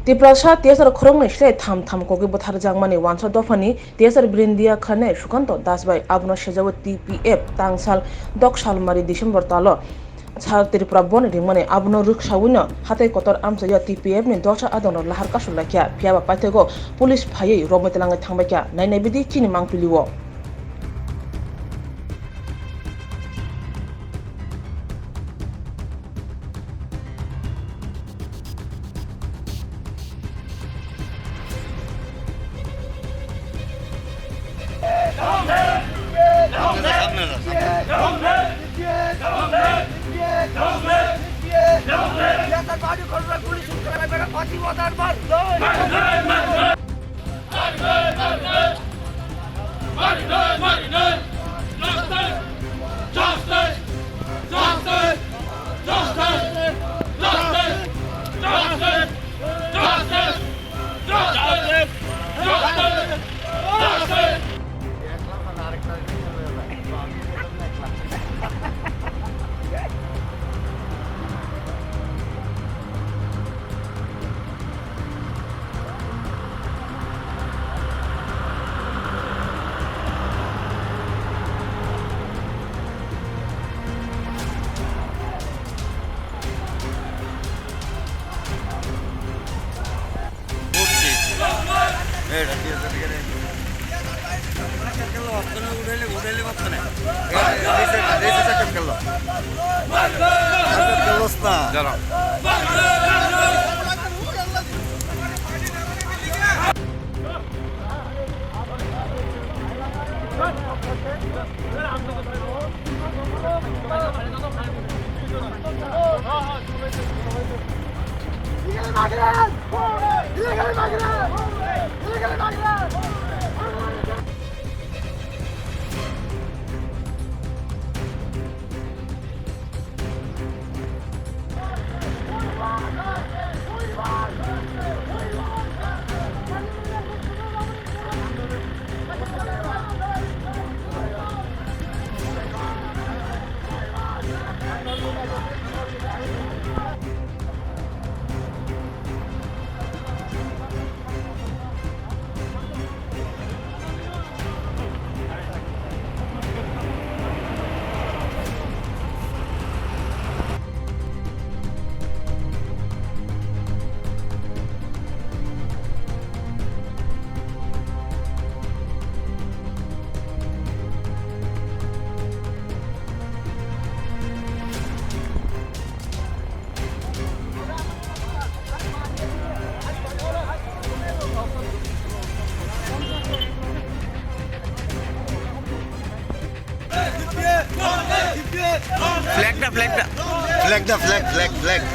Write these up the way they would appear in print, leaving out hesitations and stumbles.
Tiprasa tiasar khorong ni shlai tham kogi bothar jangmani wansa dofani tiasar brindia khane sukanto dasbai abno shejawo TPF tangsal doksal mari December talo sa Tripura bon ringmani abno ruksawino hatai kotor amsaya TPF ni dosa adono lahar kasulakya phiaba paithego police phayei romitelangai thangbakya nainai bidi chini mangpiliwo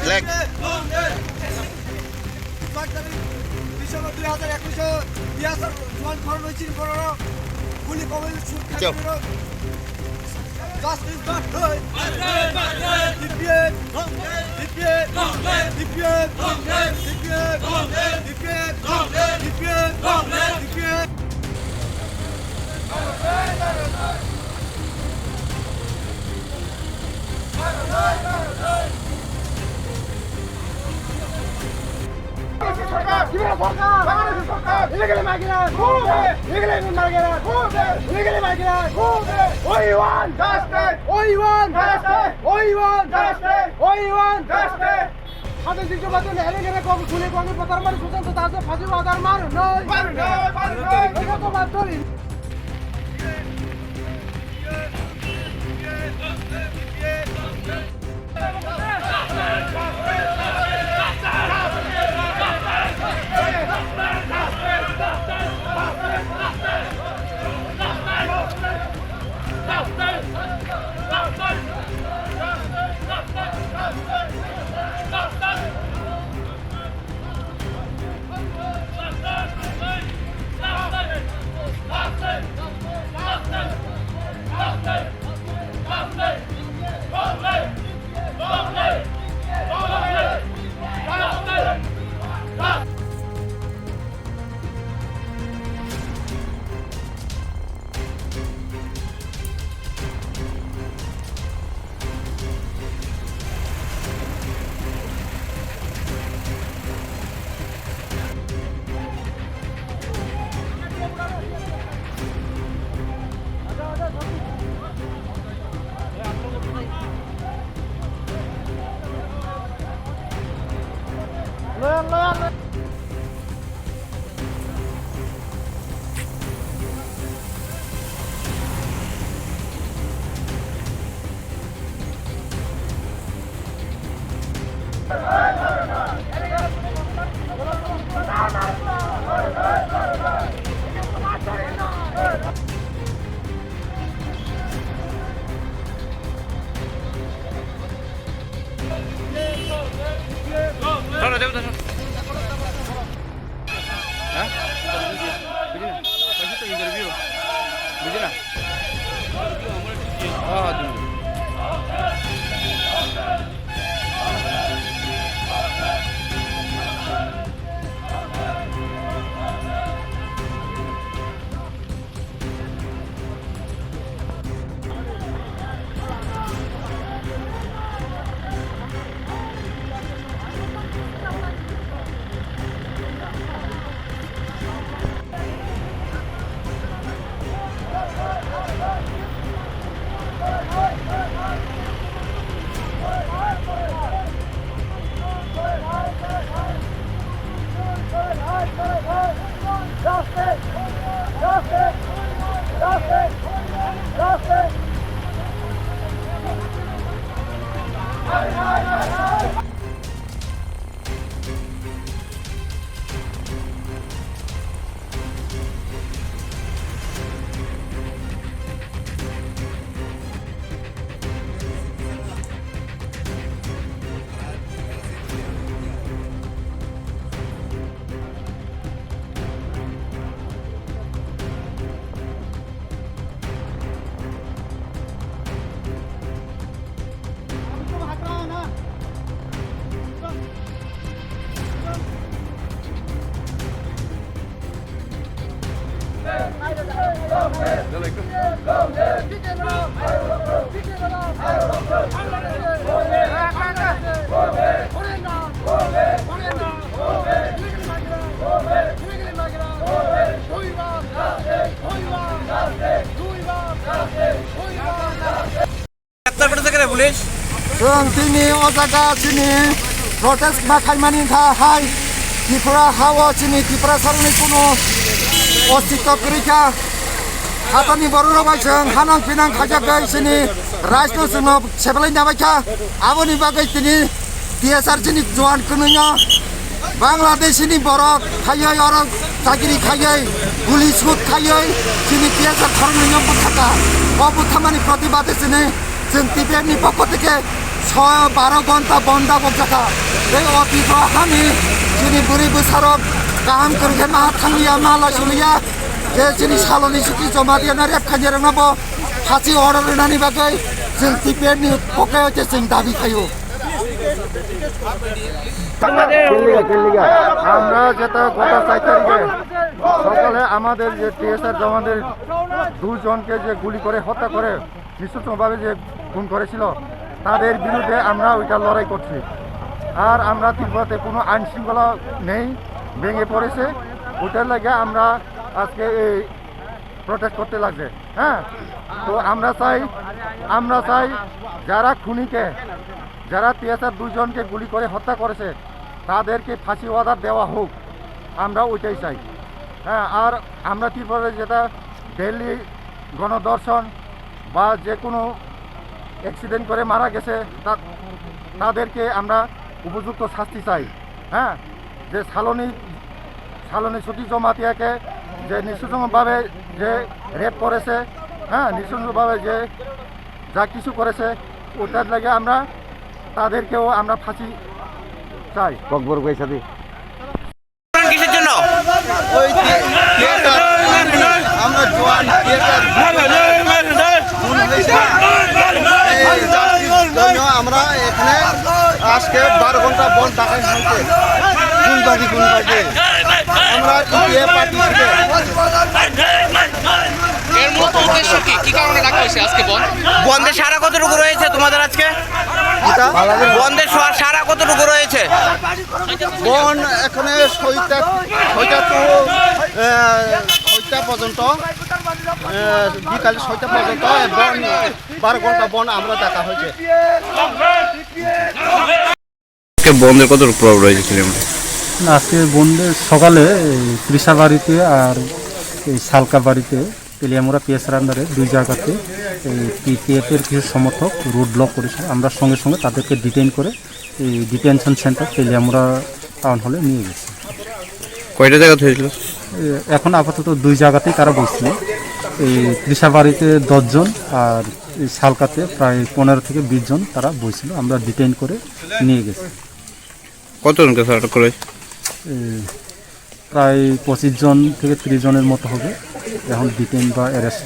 Flag. Illegally migrants! Move it! Illegally migrants! Move it! Illegally migrants! Move it! All you want! Justice! All you want! Justice! All you want! Justice! All you want! Justice! Hadi sih coba tuh nehre nehre kau kulit kau ni patar mar susah tu tahu fasi patar mar no. Mereka tu betul ini. ধরো দেব ধরো হ্যাঁ বুঝি না কইছি তো interview বুঝি না হ্যাঁ তুমি পুলিশ जों दिनै अजागा दिनै प्रटेस्ट खालामनायनि थाखाय त्रिपुरा हावा दिनै त्रिपुरा सरकारनि कुनु अस्तित्व गैया हादरनि बर' रावजों हानां फिनां खाजाखै दिनै रायजो जोंनो सेबलाय जाबायखा आबोनि बागै दिनै DSR दिनै जवान कनैया बांलादेशनि बर' खायै आरो जागिरि खायै गुलि सुट खायै दिनै DSR धरनैया बुथाका बुथामानि प्रतिबादे दिनै जों टिपिआरनि पक्ष থেকে 12 घन्टा बन्द बजाखा बे अतिफ्रा हानि जोंनि बुरै बोसारक गाहाम करिखे मा थांलिया माला सुलिया जे जोंनि सालनि सुखि जमा दियाना रेबखानि रोङाबो फासि अर्डार होनायनि बागै जों टिपिआरनि पक्षाव जों दाबि खायो আমরা যেটা গত 4 তারিখে সকালে আমাদের যে টিএসআর জওয়ানদের দুজনকে যে গুলি করে হত্যা করে নিঃশংসভাবে যে খুন করেছিল তাদের বিরুদ্ধে আমরা ওইটা লড়াই করছি আর আমরা ত্রিপুরাতে কোনো আইন শৃঙ্খলা নেই ভেঙে পড়েছে ওইটার লাগে আমরা আজকে এই প্রটেস্ট করতে লাগছে হ্যাঁ তো আমরা চাই যারা খুনিকে যারা টিএসআর দুজনকে গুলি করে হত্যা করেছে তাদেরকে ফাঁসি অর্ডার দেওয়া হোক আমরা ওইটাই চাই হ্যাঁ আর আমরা ত্রিপুরায় যেটা দিল্লি গণদর্শন বা যে কোনো অ্যাক্সিডেন্ট করে মারা গেছে তাদেরকে আমরা উপযুক্ত শাস্তি চাই হ্যাঁ যে সালনী সতী জমাতিয়াকে যে নৃশংসভাবে যে রেপ করেছে হ্যাঁ নৃশংসভাবে যে যা কিছু করেছে ওটার লাগে আমরা তাদেরকেও আমরা ফাঁসি চাই ককবর গৈসাদি কিসের জন্য আমরা জওয়ান আমরা এখানে আজকে 12 ঘন্টা বন্ধ থাকার হয়েছে কোন বাড়ি আমরা এর মূল উদ্দেশ্য কি কারণে রাখা হয়েছে আজকে বন্ধের সারা কতটুকু রয়েছে তোমাদের আজকে বন্ধের সারা কতটুকু রয়েছে বন এখানে 6টা পর্যন্ত বিকাল 6টা পর্যন্ত বন 12 ঘন্টা বন আমরা দেখা হয়েছে বন্ধের কতটুকু প্রভাব রয়েছে না, আজকে বন্ধের সকালে ত্রিশা বাড়িতে আর এই সালকা বাড়িতে তেলিয়ামুড়া পিএসআর আন্ডারে দুই জায়গাতে এই পিপিএফের কিছু সমর্থক রোড ব্লক করেছে। আমরা সঙ্গে সঙ্গে তাদেরকে ডিটেইন করে এই ডিটেনশন সেন্টার তেলিয়ামুড়া টাউন হলে নিয়ে গেছি। কয়টা জায়গাতে হয়েছিল? এখন আপাতত দুই জায়গাতেই তারা বসছিল। এই ত্রিশা বাড়িতে 10 জন আর এই সালকাতে প্রায় 15 থেকে 20 জন তারা বসছিল। আমরা ডিটেইন করে নিয়ে গেছি। কতজনকে স্যার আটক করেছে? প্রায় 25 জন থেকে 30 জনের মতো হবে এখন ডিটেইন বা অ্যারেস্ট